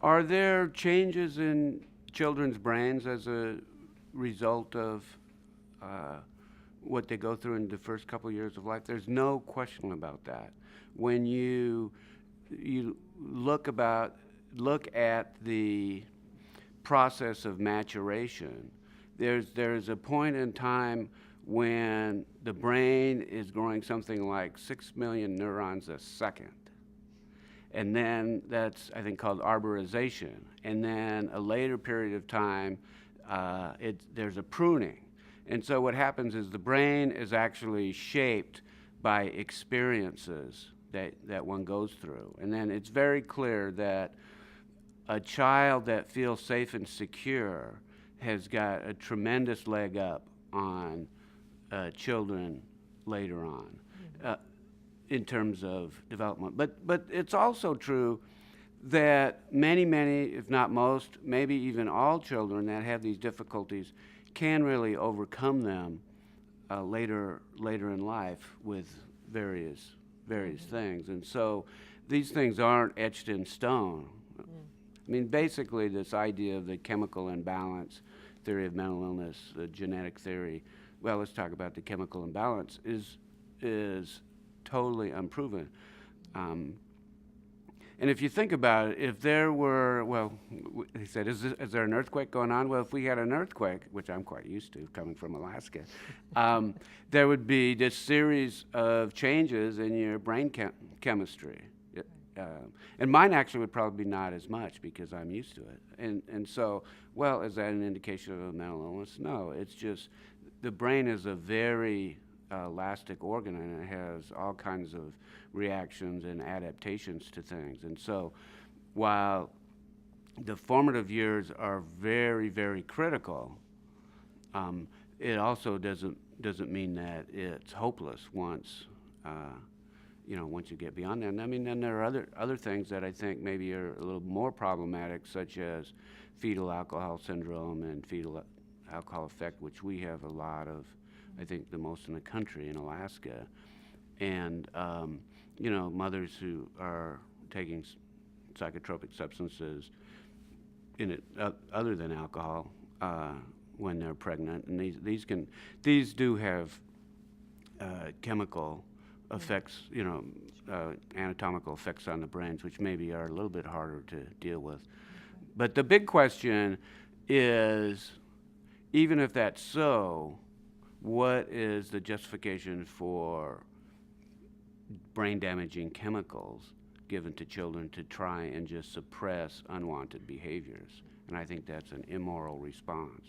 Are there changes in children's brains as a result of uh, what they go through in the first couple of years of life? There's no question about that. When you look at the process of maturation, there's a point in time when the brain is growing something like 6 million neurons a second. And then that's, I think, called arborization. And then a later period of time, there's a pruning. And so what happens is the brain is actually shaped by experiences that one goes through. And then it's very clear that a child that feels safe and secure has got a tremendous leg up on children later on. In terms of development. But it's also true that many, if not most, maybe even all children that have these difficulties can really overcome them later in life with various things. And so these things aren't etched in stone. I mean, basically this idea of the chemical imbalance theory of mental illness, the genetic theory, well, let's talk about the chemical imbalance, is totally unproven. And if you think about it, if there were, well, he said, is there an earthquake going on? Well, if we had an earthquake, which I'm quite used to coming from Alaska, there would be this series of changes in your brain chemistry. And mine actually would probably be not as much because I'm used to it. And so, well, is that an indication of a mental illness? No, it's just the brain is a very elastic organ, and it has all kinds of reactions and adaptations to things. And so while the formative years are very critical, it also doesn't mean that it's hopeless once once you get beyond that. And I mean, then there are other things that I think maybe are a little more problematic, such as fetal alcohol syndrome and fetal alcohol effect, which we have a lot of, I think the most in the country in Alaska. And mothers who are taking psychotropic substances other than alcohol when they're pregnant, and these do have chemical effects, anatomical effects on the brains, which maybe are a little bit harder to deal with. But the big question is, even if that's so, what is the justification for brain damaging chemicals given to children to try and just suppress unwanted behaviors? And I think that's an immoral response.